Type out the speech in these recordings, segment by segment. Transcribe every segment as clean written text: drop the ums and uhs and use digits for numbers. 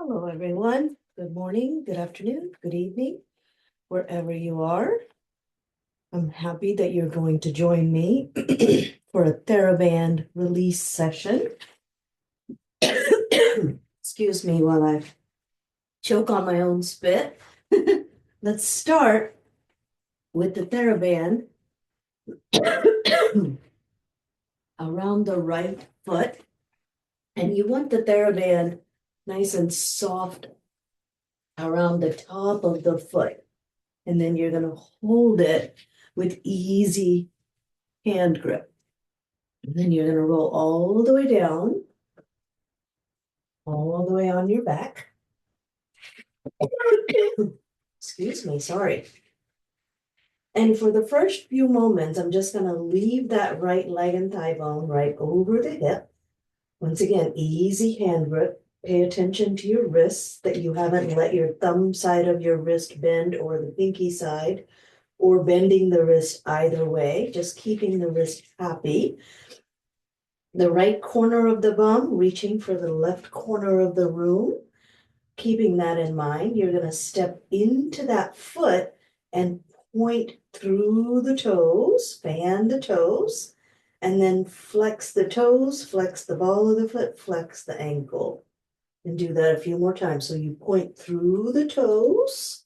Hello, everyone. Good morning, good afternoon, good evening, wherever you are. I'm happy that you're going to join me for a TheraBand release session. Excuse me while I choke on my own spit. Let's start with the TheraBand around the right foot. And you want the TheraBand nice and soft around the top of the foot. And then you're going to hold it with easy hand grip. And then you're going to roll all the way down, all the way on your back. Excuse me, sorry. And for the first few moments, I'm just going to leave that right leg and thigh bone right over the hip. Once again, easy hand grip. Pay attention to your wrists, that you haven't let your thumb side of your wrist bend or the pinky side, or bending the wrist either way, just keeping the wrist happy. The right corner of the bum reaching for the left corner of the room. Keeping that in mind, you're going to step into that foot and point through the toes, fan the toes, and then flex the toes, flex the ball of the foot, flex the ankle. And do that a few more times. So you point through the toes,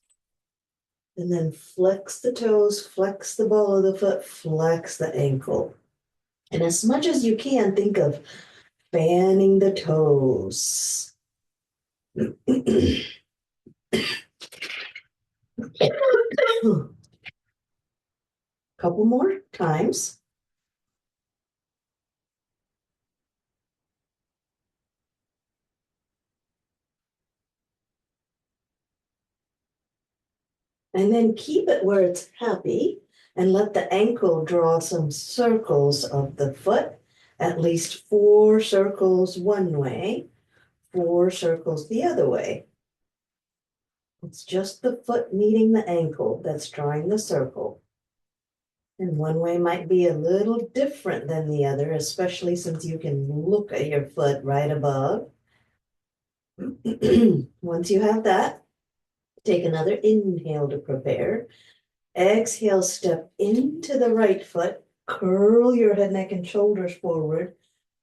and then flex the toes, flex the ball of the foot, flex the ankle. And as much as you can, think of fanning the toes. Couple more times. And then keep it where it's happy and let the ankle draw some circles of the foot, at least 4 circles one way, 4 circles the other way. It's just the foot meeting the ankle that's drawing the circle. And one way might be a little different than the other, especially since you can look at your foot right above. Once you have that, take another inhale to prepare. Exhale, step into the right foot, curl your head, neck, and shoulders forward,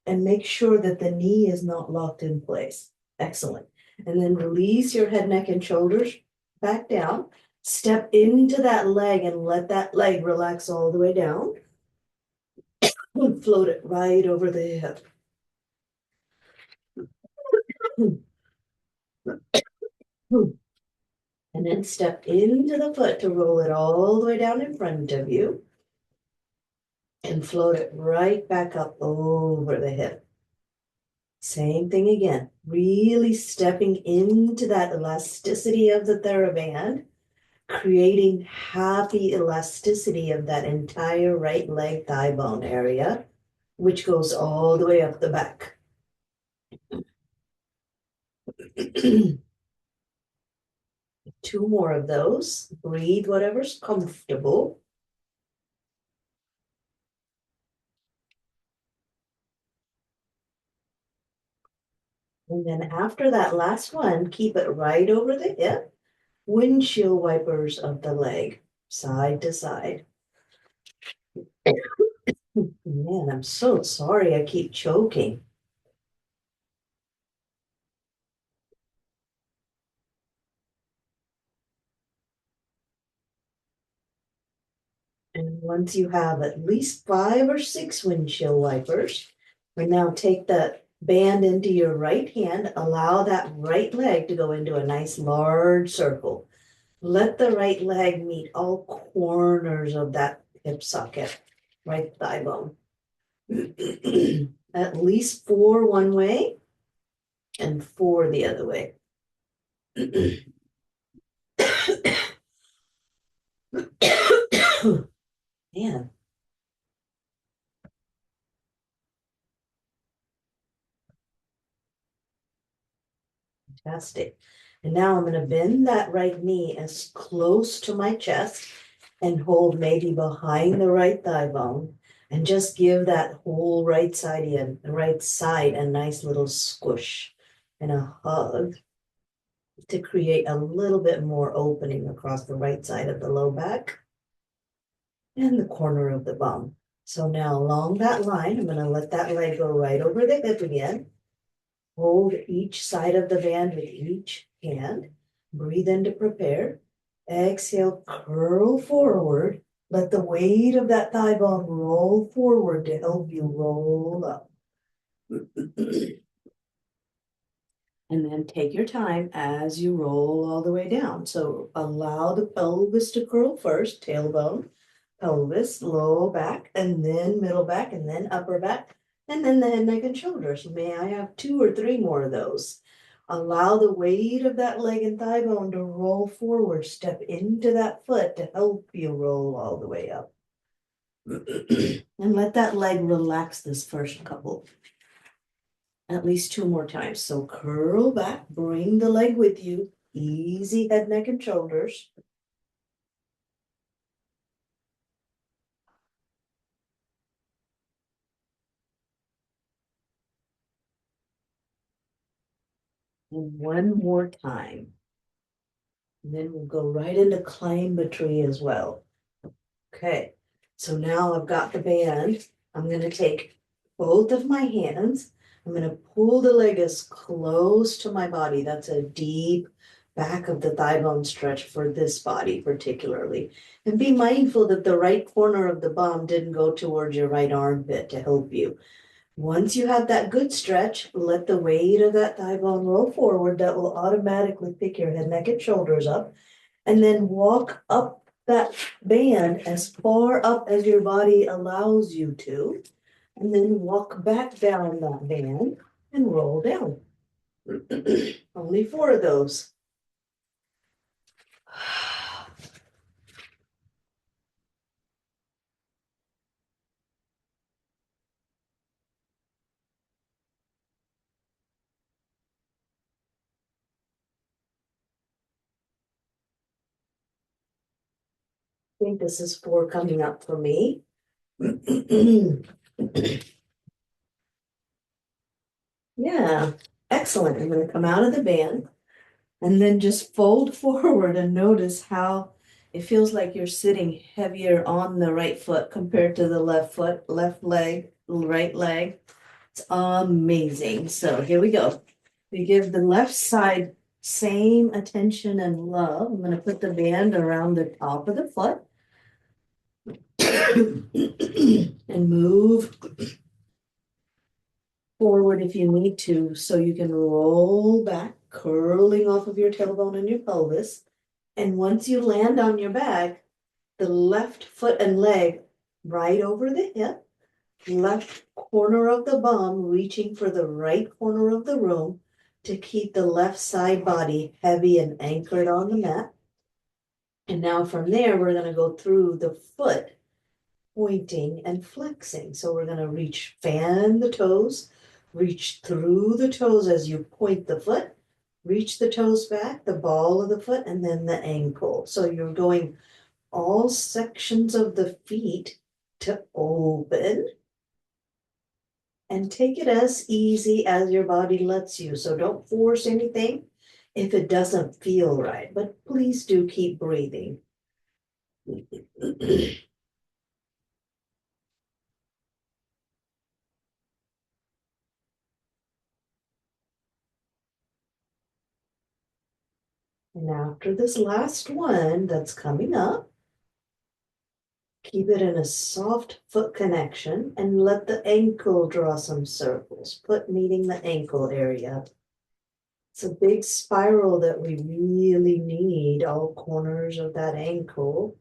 and make sure that the knee is not locked in place. Excellent. And then release your head, neck, and shoulders back down. Step into that leg and let that leg relax all the way down. Float it right over the hip. And then step into the foot to roll it all the way down in front of you. And float it right back up over the hip. Same thing again, really stepping into that elasticity of the TheraBand, creating happy elasticity of that entire right leg thigh bone area, which goes all the way up the back. 2 more of those. Breathe whatever's comfortable. And then after that last one, keep it right over the hip. Windshield wipers of the leg, side to side. Man, I'm so sorry I keep choking. And once you have at least 5 or 6 windshield wipers, we now take the band into your right hand, allow that right leg to go into a nice large circle. Let the right leg meet all corners of that hip socket, right thigh bone. At least 4 one way and 4 the other way. Man. Fantastic. And now I'm going to bend that right knee as close to my chest and hold maybe behind the right thigh bone and just give that whole right side a nice little squish and a hug. to create a little bit more opening across the right side of the low back and the corner of the bum. So now along that line, I'm gonna let that leg go right over the hip again. Hold each side of the band with each hand. Breathe in to prepare. Exhale, curl forward. Let the weight of that thigh bone roll forward to help you roll up. And then take your time as you roll all the way down. So allow the pelvis to curl first, tailbone, pelvis, low back, and then middle back, and then upper back, and then the head, neck, and shoulders. May I have 2 or 3 more of those? Allow the weight of that leg and thigh bone to roll forward. Step into that foot to help you roll all the way up. And let that leg relax this first couple. At least 2 more times. So curl back, bring the leg with you. Easy head, neck, and shoulders. And 1 more time. And then we'll go right into climb a tree as well. Okay, so now I've got the band. I'm gonna take both of my hands. I'm gonna pull the leg as close to my body. That's a deep back of the thigh bone stretch for this body particularly. And be mindful that the right corner of the bum didn't go towards your right armpit to help you. Once you have that good stretch, let the weight of that thigh bone roll forward. That will automatically pick your head, neck, and shoulders up. And then walk up that band as far up as your body allows you to. And then walk back down that band and roll down. Only 4 of those. I think this is 4 coming up for me. Yeah, excellent. I'm going to come out of the band and then just fold forward and notice how it feels like you're sitting heavier on the right foot compared to the left foot, left leg, right leg. It's amazing. So here we go. We give the left side same attention and love. I'm going to put the band around the top of the foot and move forward if you need to, so you can roll back, curling off of your tailbone and your pelvis. And once you land on your back, the left foot and leg right over the hip, left corner of the bum reaching for the right corner of the room to keep the left side body heavy and anchored on the mat. And now from there, we're going to go through the foot, pointing and flexing. So we're going to reach, fan the toes, reach through the toes as you point the foot, reach the toes back, the ball of the foot, and then the ankle. So you're going all sections of the feet to open and take it as easy as your body lets you. So don't force anything if it doesn't feel right, but please do keep breathing. And after this last one that's coming up, keep it in a soft foot connection and let the ankle draw some circles, foot meeting the ankle area. It's a big spiral that we really need, all corners of that ankle.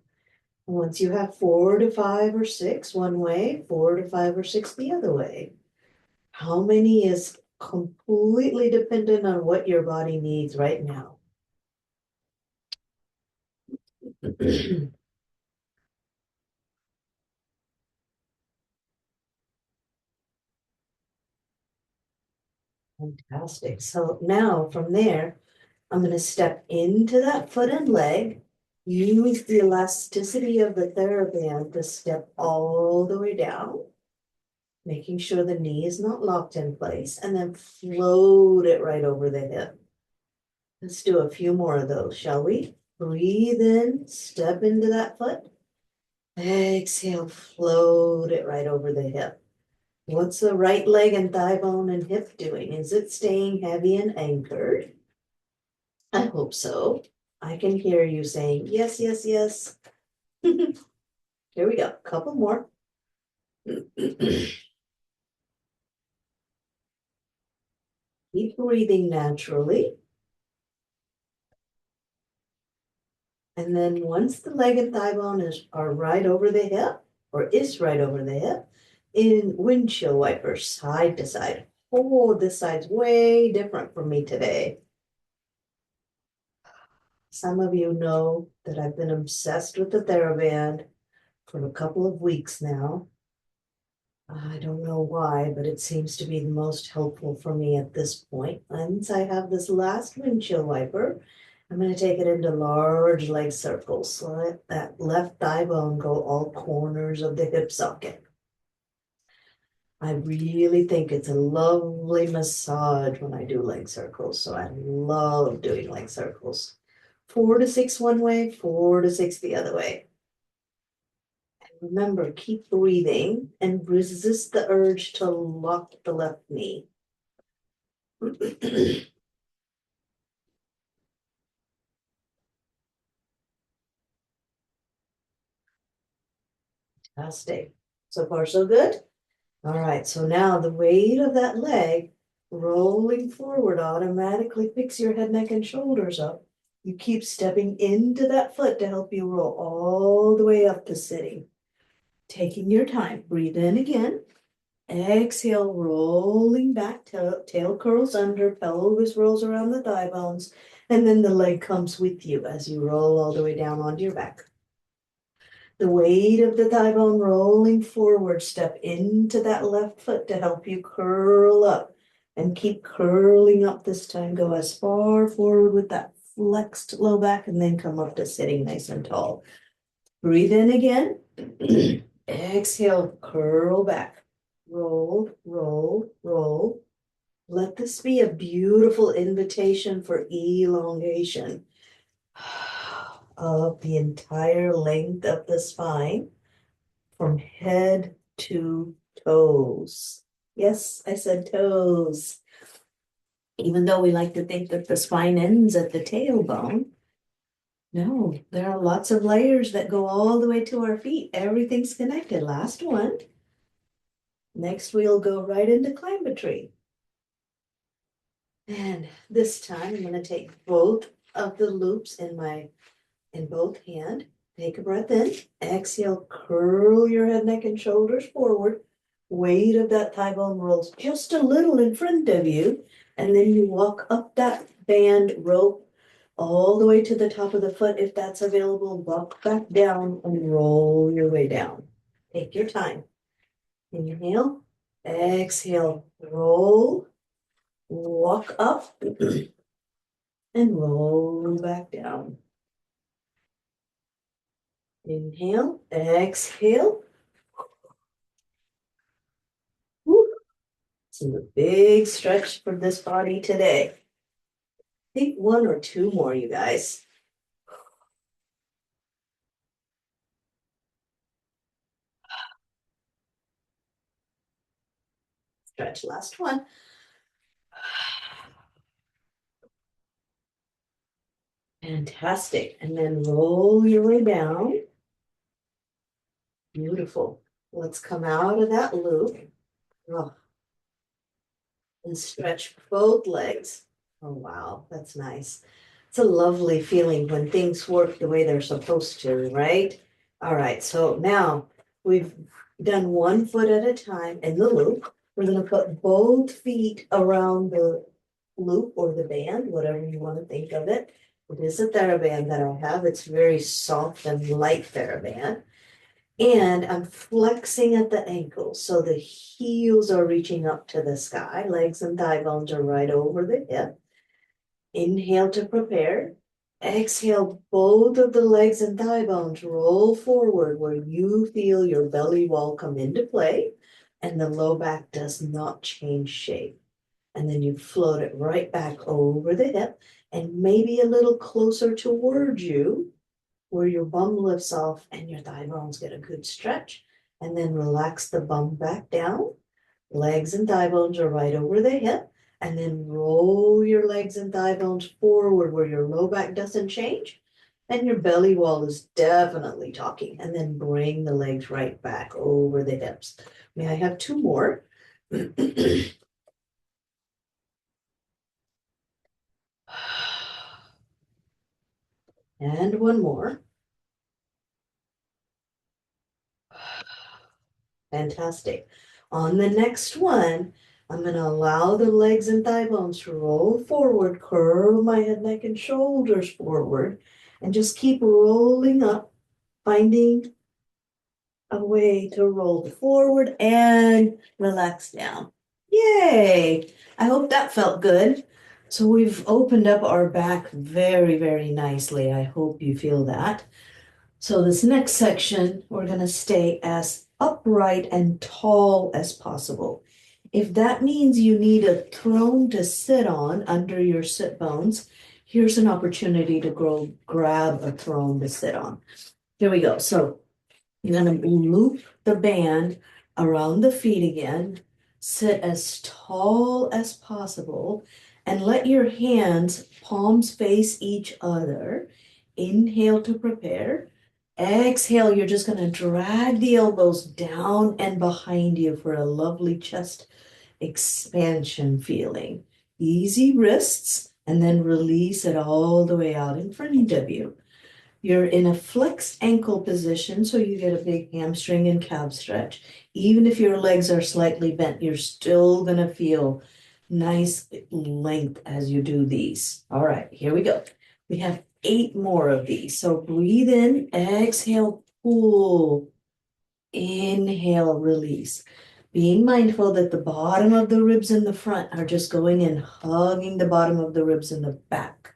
Once you have 4 to 5 or 6 one way, 4 to 5 or 6 the other way. How many is completely dependent on what your body needs right now. Fantastic. So now from there, I'm going to step into that foot and leg. Use the elasticity of the TheraBand to step all the way down, making sure the knee is not locked in place, and then float it right over the hip. Let's do a few more of those, shall we? Breathe in, step into that foot. Exhale, float it right over the hip. What's the right leg and thigh bone and hip doing? Is it staying heavy and anchored? I hope so. I can hear you saying, yes, yes, yes. Here we go, couple more. Keep breathing naturally. And then once the leg and thigh bone are right over the hip, or is right over the hip, in windshield wipers, side to side. Oh, this side's way different from me today. Some of you know that I've been obsessed with the TheraBand for a couple of weeks now. I don't know why, but it seems to be the most helpful for me at this point. Once I have this last windshield wiper, I'm going to take it into large leg circles. So let that left thigh bone go all corners of the hip socket. I really think it's a lovely massage when I do leg circles. So I love doing leg circles. 4 to 6 one way, 4 to 6 the other way. And remember, keep breathing and resist the urge to lock the left knee. Fantastic. So far, so good. All right, so now the weight of that leg rolling forward automatically picks your head, neck, and shoulders up. You keep stepping into that foot to help you roll all the way up to sitting. Taking your time, breathe in again. Exhale, rolling back, tail curls under, pelvis rolls around the thigh bones, and then the leg comes with you as you roll all the way down onto your back. The weight of the thigh bone rolling forward, step into that left foot to help you curl up and keep curling up this time. Go as far forward with that flexed low back and then come up to sitting nice and tall. Breathe in again. Exhale, curl back. Roll, roll, roll. Let this be a beautiful invitation for elongation of the entire length of the spine from head to toes. Yes, I said toes. Even though we like to think that the spine ends at the tailbone, no, there are lots of layers that go all the way to our feet. Everything's connected. Last one. Next, we'll go right into climb a tree. And this time I'm going to take both of the loops in both hand. Take a breath in, exhale, curl your head, neck, and shoulders forward. Weight of that thigh bone rolls just a little in front of you. And then you walk up that band rope all the way to the top of the foot. If that's available, walk back down and roll your way down. Take your time. Inhale, exhale, roll, walk up, and roll back down. Inhale, exhale. Woo. It's a big stretch for this body today. I think one or two more, you guys. Stretch, last one. Fantastic. And then roll your way down. Beautiful. Let's come out of that loop. Oh, and stretch both legs. Oh, wow, that's nice. It's a lovely feeling when things work the way they're supposed to, right? All right, so now we've done one foot at a time in the loop. We're going to put both feet around the loop or the band, whatever you want to think of it. It is a TheraBand that I have. It's very soft and light TheraBand. And I'm flexing at the ankles. So the heels are reaching up to the sky. Legs and thigh bones are right over the hip. Inhale to prepare. Exhale, both of the legs and thigh bones roll forward where you feel your belly wall come into play and the low back does not change shape. And then you float it right back over the hip and maybe a little closer towards you where your bum lifts off and your thigh bones get a good stretch. And then relax the bum back down. Legs and thigh bones are right over the hip. And then roll your legs and thigh bones forward where your low back doesn't change. And your belly wall is definitely talking. And then bring the legs right back over the hips. May I have two more? And one more. Fantastic. On the next one, I'm going to allow the legs and thigh bones to roll forward, curl my head, neck, and shoulders forward, and just keep rolling up, finding a way to roll forward and relax down. Yay! I hope that felt good. So we've opened up our back very, very nicely. I hope you feel that. So this next section, we're going to stay as upright and tall as possible. If that means you need a throne to sit on under your sit bones, here's an opportunity to grab a throne to sit on. Here we go. So you're going to loop the band around the feet again, sit as tall as possible, and let your hands, palms face each other. Inhale to prepare. Exhale, you're just going to drag the elbows down and behind you for a lovely chest expansion feeling. Easy wrists, and then release it all the way out in front of you. You're in a flexed ankle position, so you get a big hamstring and calf stretch. Even if your legs are slightly bent, you're still going to feel nice length as you do these. All right, here we go. We have 8 more of these. So breathe in, exhale, pull, inhale, release. Being mindful that the bottom of the ribs in the front are just going in, hugging the bottom of the ribs in the back,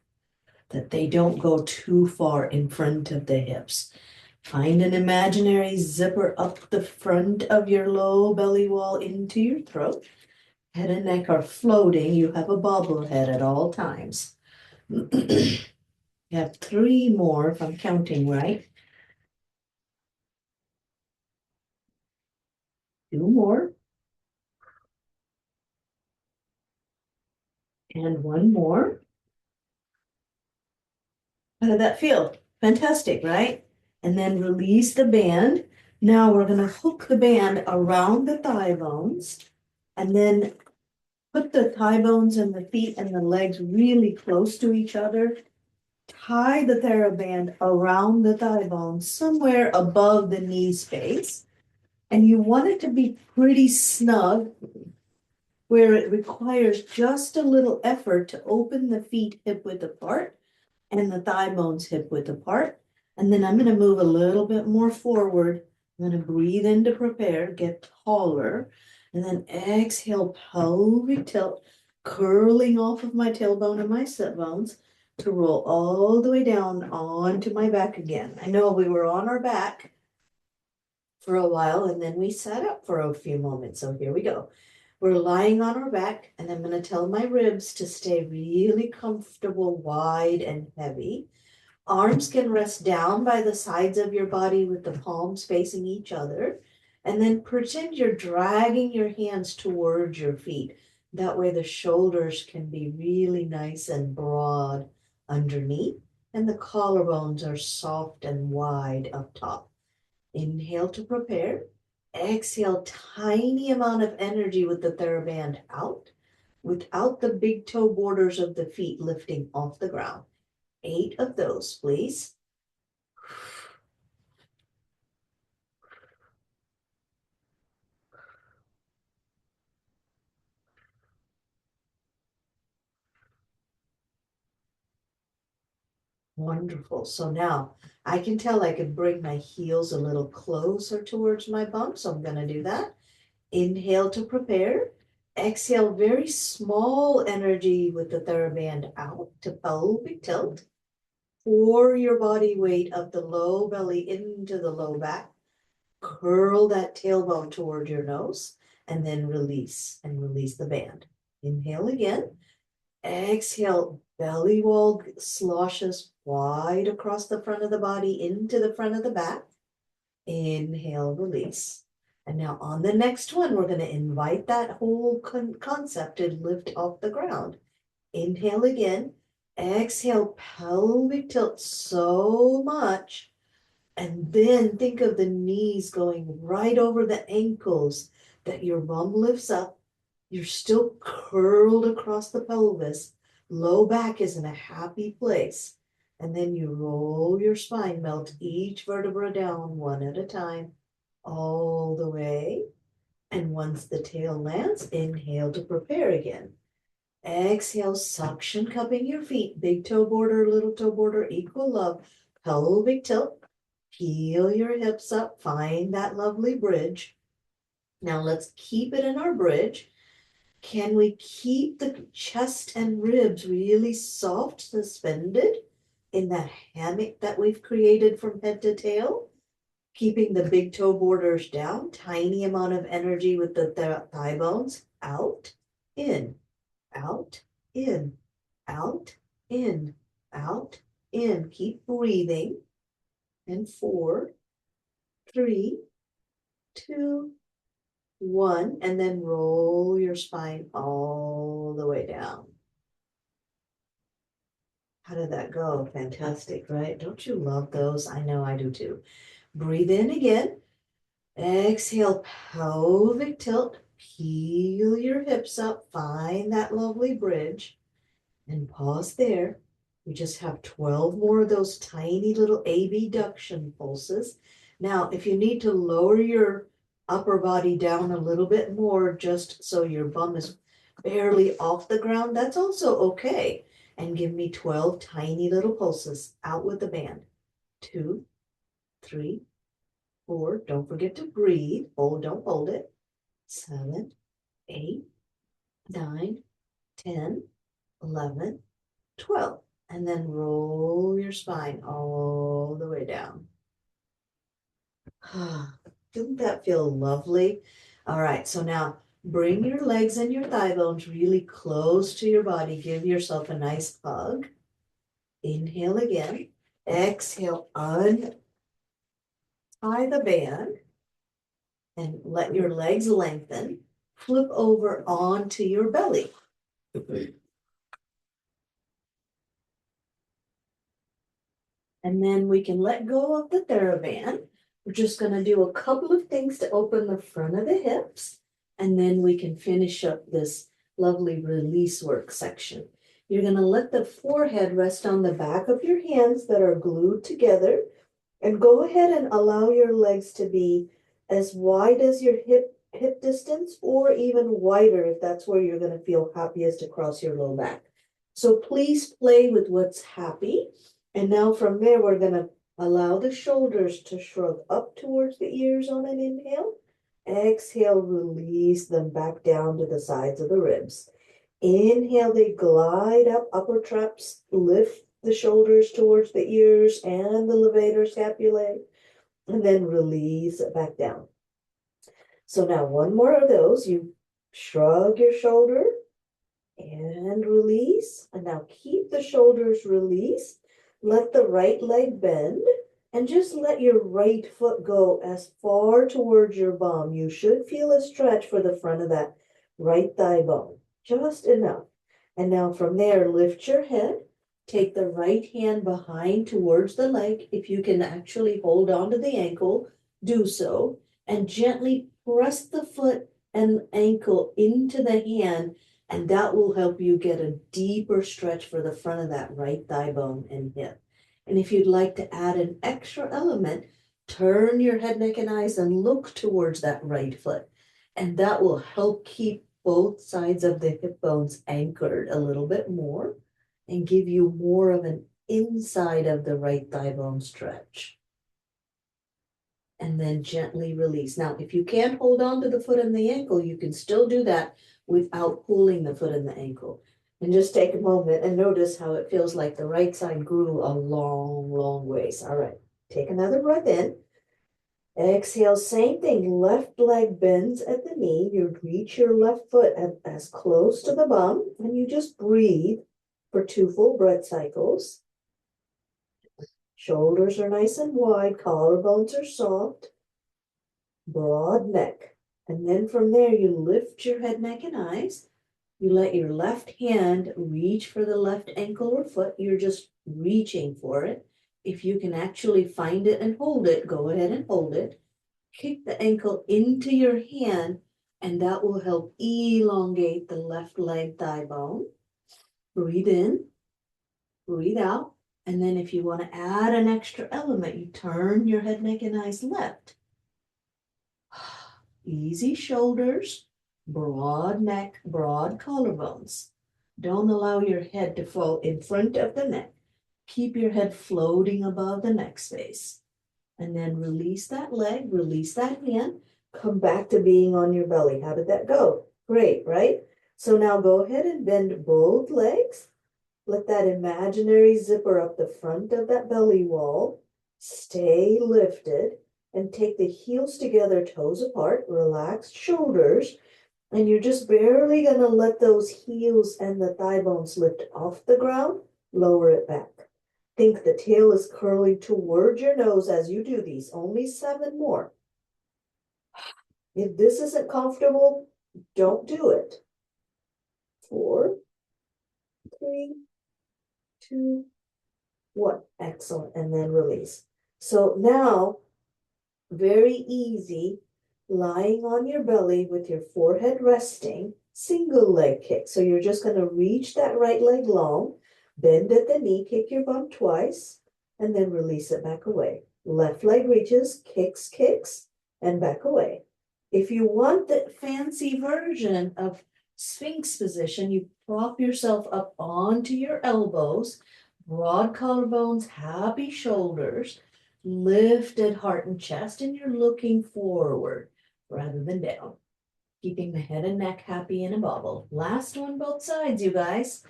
that they don't go too far in front of the hips. Find an imaginary zipper up the front of your low belly wall into your throat. Head and neck are floating. You have a bobble head at all times. You have 3 more if I'm counting right. 2 more. And 1 more. How did that feel? Fantastic, right? And then release the band. Now we're going to hook the band around the thigh bones and then put the thigh bones and the feet and the legs really close to each other. Tie the theraband around the thigh bones somewhere above the knee space. And you want it to be pretty snug where it requires just a little effort to open the feet hip width apart and the thigh bones hip width apart. And then I'm going to move a little bit more forward. I'm going to breathe in to prepare, get taller, and then exhale, pelvic tilt, curling off of my tailbone and my sit bones to roll all the way down onto my back again. I know we were on our back for a while and then we sat up for a few moments. So here we go. We're lying on our back, and I'm going to tell my ribs to stay really comfortable, wide, and heavy. Arms can rest down by the sides of your body with the palms facing each other. And then pretend you're dragging your hands towards your feet. That way the shoulders can be really nice and broad underneath, and the collarbones are soft and wide up top. Inhale to prepare. Exhale, tiny amount of energy with the theraband out, without the big toe borders of the feet lifting off the ground. 8 of those, please. Wonderful. So now I can tell I can bring my heels a little closer towards my bum, so I'm going to do that. Inhale to prepare. Exhale, very small energy with the theraband out to pelvic tilt. Pour your body weight of the low belly into the low back. Curl that tailbone toward your nose and then release and release the band. Inhale again. Exhale, belly wall sloshes wide across the front of the body into the front of the back. Inhale, release. And now on the next one, we're going to invite that whole concept to lift off the ground. Inhale again. Exhale, pelvic tilt so much. And then think of the knees going right over the ankles, that your bum lifts up. You're still curled across the pelvis. Low back is in a happy place. And then you roll your spine, melt each vertebra down one at a time, all the way. And once the tail lands, inhale to prepare again. Exhale, suction cupping your feet, big toe border, little toe border, equal love, pelvic tilt. Peel your hips up, find that lovely bridge. Now let's keep it in our bridge. Can we keep the chest and ribs really soft, suspended in that hammock that we've created from head to tail? Keeping the big toe borders down, tiny amount of energy with the thigh bones, out, in, out, in, out, in, out, in. Keep breathing. And 4, 3, 2, 1, and then roll your spine all the way down. How did that go? Fantastic, right? Don't you love those? I know I do too. Breathe in again. Exhale, pelvic tilt. Peel your hips up. Find that lovely bridge. And pause there. We just have 12 more of those tiny little abduction pulses. Now, if you need to lower your upper body down a little bit more, just so your bum is barely off the ground, that's also okay. And give me 12 tiny little pulses. Out with the band. 2, 3, 4. Don't forget to breathe. Hold, don't hold it. 7, 8, 9, 10, 11, 12. And then roll your spine all the way down. Doesn't that feel lovely? All right, so now bring your legs and your thigh bones really close to your body. Give yourself a nice hug. Inhale again. Exhale, untie the band and let your legs lengthen. Flip over onto your belly. And then we can let go of the theraband. We're just going to do a couple of things to open the front of the hips, and then we can finish up this lovely release work section. You're going to let the forehead rest on the back of your hands that are glued together, and go ahead and allow your legs to be as wide as your hip distance, or even wider if that's where you're going to feel happiest across your low back. So please play with what's happy. And now from there, we're going to allow the shoulders to shrug up towards the ears on an inhale. Exhale, release them back down to the sides of the ribs. Inhale, they glide up, upper traps, lift the shoulders towards the ears and the levator scapulae, and then release it back down. So now one more of those. You shrug your shoulder and release. And now keep the shoulders released. Let the right leg bend and just let your right foot go as far towards your bum. You should feel a stretch for the front of that right thigh bone, just enough. And now from there, lift your head. Take the right hand behind towards the leg. If you can actually hold on to the ankle, do so. And gently press the foot and ankle into the hand, and that will help you get a deeper stretch for the front of that right thigh bone and hip. And if you'd like to add an extra element, turn your head, neck, and eyes and look towards that right foot. And that will help keep both sides of the hip bones anchored a little bit more and give you more of an inside of the right thigh bone stretch. And then gently release. Now, if you can't hold on to the foot and the ankle, you can still do that without pulling the foot and the ankle. And just take a moment and notice how it feels like the right side grew a long, long ways. All right, take another breath in. Exhale, same thing. Left leg bends at the knee. You reach your left foot as close to the bum, and you just breathe for 2 full breath cycles. Shoulders are nice and wide, collarbones are soft, broad neck. And then from there, you lift your head, neck, and eyes. You let your left hand reach for the left ankle or foot. You're just reaching for it. If you can actually find it and hold it, go ahead and hold it. Kick the ankle into your hand, and that will help elongate the left leg thigh bone. Breathe in, breathe out. And then if you want to add an extra element, you turn your head, neck, and eyes left. Easy shoulders, broad neck, broad collarbones. Don't allow your head to fall in front of the neck. Keep your head floating above the neck space. And then release that leg, release that hand, come back to being on your belly. How did that go? Great, right? So now go ahead and bend both legs. Let that imaginary zipper up the front of that belly wall. Stay lifted and take the heels together, toes apart, relaxed shoulders. And you're just barely going to let those heels and the thigh bones lift off the ground, lower it back. Think the tail is curling toward your nose as you do these. Only 7 more. If this isn't comfortable, don't do it. 4, 3, 2, 1. Excellent. And then release. So now, very easy, lying on your belly with your forehead resting, single leg kick. So you're just going to reach that right leg long, bend at the knee, kick your bum twice, and then release it back away. Left leg reaches, kicks, kicks, and back away. If you want the fancy version of Sphinx position, you prop yourself up onto your elbows, broad collarbones, happy shoulders, lifted heart and chest, and you're looking forward rather than down. Keeping the head and neck happy in a bobble. Last one, both sides, you guys.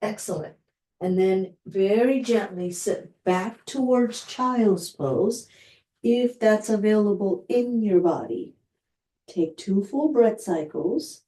Excellent. And then very gently sit back towards child's pose if that's available in your body. Take 2 full breath cycles.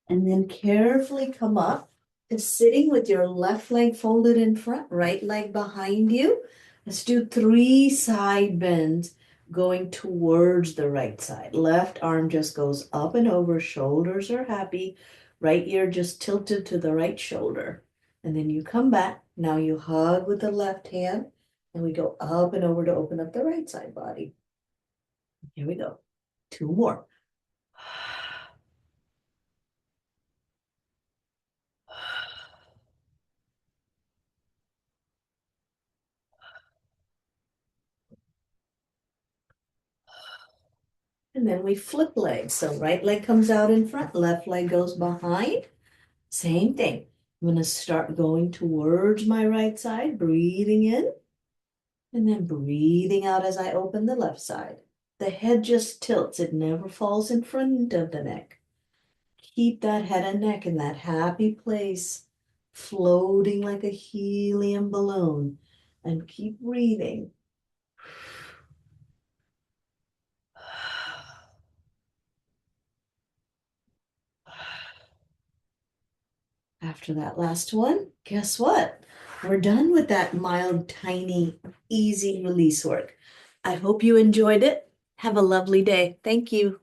And then carefully come up to sitting with your left leg folded in front, right leg behind you. Let's do 3 side bends going towards the right side. Left arm just goes up and over, shoulders are happy, right ear just tilted to the right shoulder. And then you come back. Now you hug with the left hand, and we go up and over to open up the right side body. Here we go. 2 more. And then we flip legs. So right leg comes out in front, left leg goes behind. Same thing. I'm going to start going towards my right side, breathing in, and then breathing out as I open the left side. The head just tilts. It never falls in front of the neck. Keep that head and neck in that happy place, floating like a helium balloon, and keep breathing. After that last one, guess what? We're done with that mild, tiny, easy release work. I hope you enjoyed it. Have a lovely day. Thank you.